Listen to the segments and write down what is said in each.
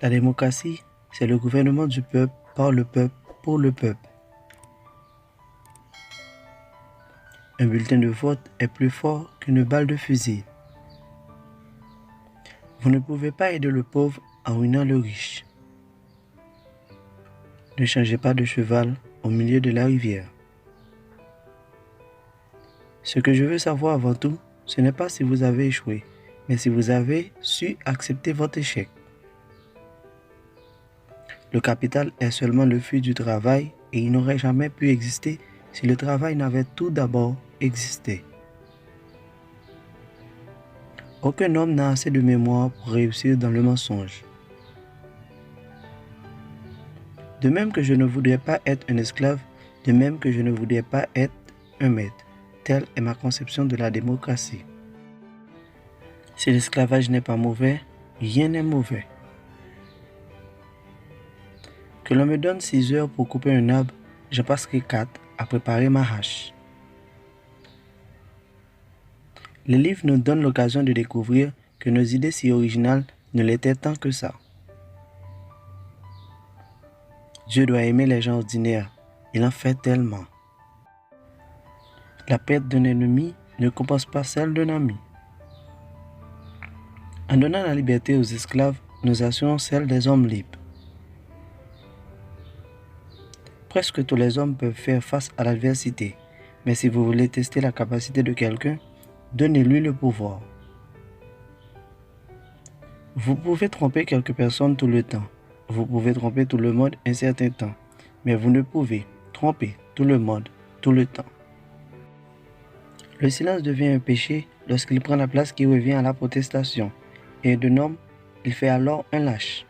La démocratie, c'est le gouvernement du peuple, par le peuple, pour le peuple. Un bulletin de vote est plus fort qu'une balle de fusil. Vous ne pouvez pas aider le pauvre en ruinant le riche. Ne changez pas de cheval au milieu de la rivière. Ce que je veux savoir avant tout, ce n'est pas si vous avez échoué, mais si vous avez su accepter votre échec. Le capital est seulement le fruit du travail et il n'aurait jamais pu exister si le travail n'avait tout d'abord existé. Aucun homme n'a assez de mémoire pour réussir dans le mensonge. De même que je ne voudrais pas être un esclave, de même que je ne voudrais pas être un maître. Telle est ma conception de la démocratie. Si l'esclavage n'est pas mauvais, rien n'est mauvais. Que l'on me donne 6 heures pour couper un arbre, je passerai 4 à préparer ma hache. Les livres nous donnent l'occasion de découvrir que nos idées si originales ne l'étaient tant que ça. Dieu doit aimer les gens ordinaires, il en fait tellement. La perte d'un ennemi ne compense pas celle d'un ami. En donnant la liberté aux esclaves, nous assurons celle des hommes libres. Presque tous les hommes peuvent faire face à l'adversité, mais si vous voulez tester la capacité de quelqu'un, donnez-lui le pouvoir. Vous pouvez tromper quelques personnes tout le temps, vous pouvez tromper tout le monde un certain temps, mais vous ne pouvez tromper tout le monde tout le temps. Le silence devient un péché lorsqu'il prend la place qui revient à la protestation, et d'un homme, il fait alors un lâche.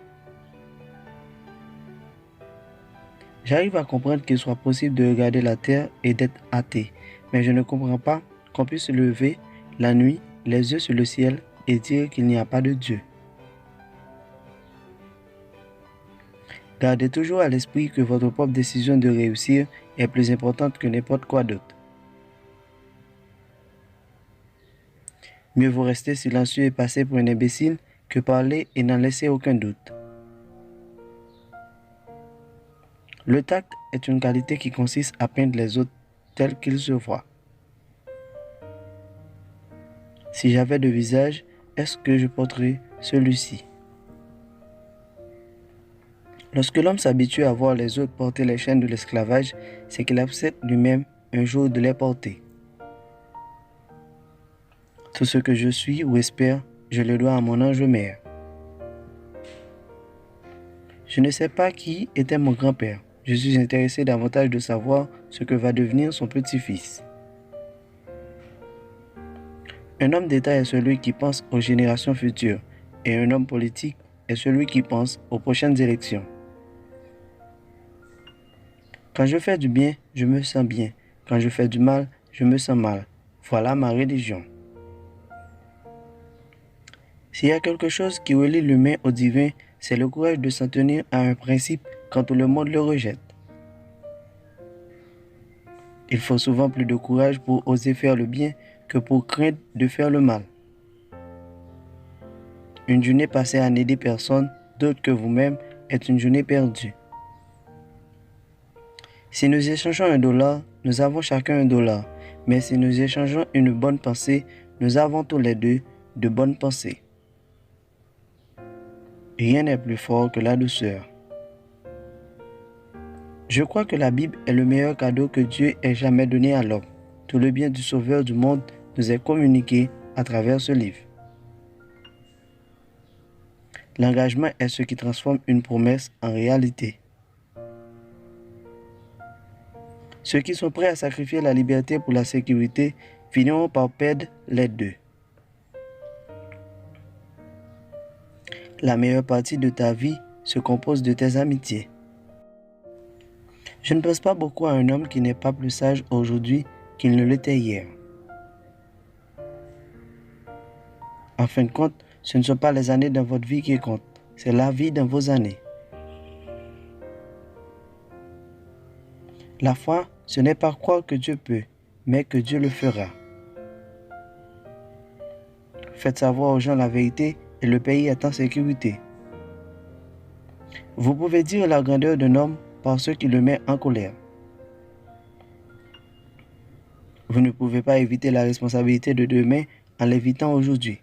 J'arrive à comprendre qu'il soit possible de regarder la terre et d'être athée, mais je ne comprends pas qu'on puisse se lever la nuit, les yeux sur le ciel et dire qu'il n'y a pas de Dieu. Gardez toujours à l'esprit que votre propre décision de réussir est plus importante que n'importe quoi d'autre. Mieux vaut rester silencieux et passer pour un imbécile que parler et n'en laisser aucun doute. Le tact est une qualité qui consiste à peindre les autres tels qu'ils se voient. Si j'avais de visage, est-ce que je porterais celui-ci? Lorsque l'homme s'habitue à voir les autres porter les chaînes de l'esclavage, c'est qu'il accepte lui-même un jour de les porter. Tout ce que je suis ou espère, je le dois à mon ange mère. Je ne sais pas qui était mon grand-père. Je suis intéressé davantage de savoir ce que va devenir son petit-fils. Un homme d'État est celui qui pense aux générations futures et un homme politique est celui qui pense aux prochaines élections. Quand je fais du bien, je me sens bien. Quand je fais du mal, je me sens mal. Voilà ma religion. S'il y a quelque chose qui relie l'humain au divin, c'est le courage de s'en tenir à un principe quand tout le monde le rejette. Il faut souvent plus de courage pour oser faire le bien que pour craindre de faire le mal. Une journée passée à n'aider personne d'autre que vous-même est une journée perdue. Si nous échangeons $1, nous avons chacun $1. Mais si nous échangeons une bonne pensée, nous avons tous les deux de bonnes pensées. Rien n'est plus fort que la douceur. Je crois que la Bible est le meilleur cadeau que Dieu ait jamais donné à l'homme. Tout le bien du Sauveur du monde nous est communiqué à travers ce livre. L'engagement est ce qui transforme une promesse en réalité. Ceux qui sont prêts à sacrifier la liberté pour la sécurité finiront par perdre les deux. La meilleure partie de ta vie se compose de tes amitiés. Je ne pense pas beaucoup à un homme qui n'est pas plus sage aujourd'hui qu'il ne l'était hier. En fin de compte, ce ne sont pas les années dans votre vie qui comptent, c'est la vie dans vos années. La foi, ce n'est pas croire que Dieu peut, mais que Dieu le fera. Faites savoir aux gens la vérité et le pays est en sécurité. Vous pouvez dire la grandeur d'un homme par ce qui le met en colère. Vous ne pouvez pas éviter la responsabilité de demain en l'évitant aujourd'hui.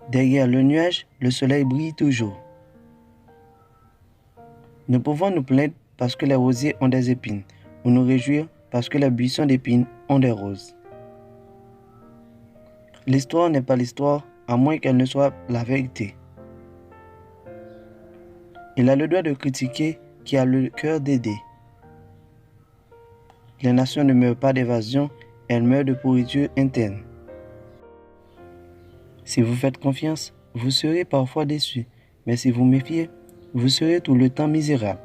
Derrière le nuage, le soleil brille toujours. Nous pouvons nous plaindre parce que les rosiers ont des épines, ou nous réjouir parce que les buissons d'épines ont des roses. L'histoire n'est pas l'histoire, à moins qu'elle ne soit la vérité. Il a le droit de critiquer qui a le cœur d'aider. Les nations ne meurent pas d'évasion, elles meurent de pourriture interne. Si vous faites confiance, vous serez parfois déçu, mais si vous méfiez, vous serez tout le temps misérable.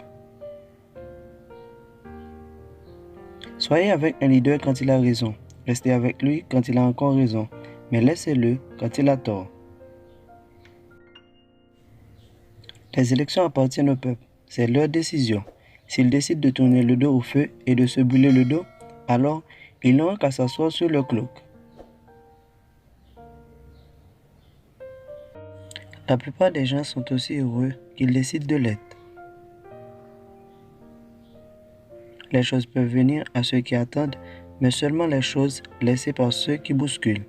Soyez avec un leader quand il a raison, restez avec lui quand il a encore raison, mais laissez-le quand il a tort. Les élections appartiennent au peuple, c'est leur décision. S'ils décident de tourner le dos au feu et de se brûler le dos, alors ils n'auront qu'à s'asseoir sur leur cloque. La plupart des gens sont aussi heureux qu'ils décident de l'être. Les choses peuvent venir à ceux qui attendent, mais seulement les choses laissées par ceux qui bousculent.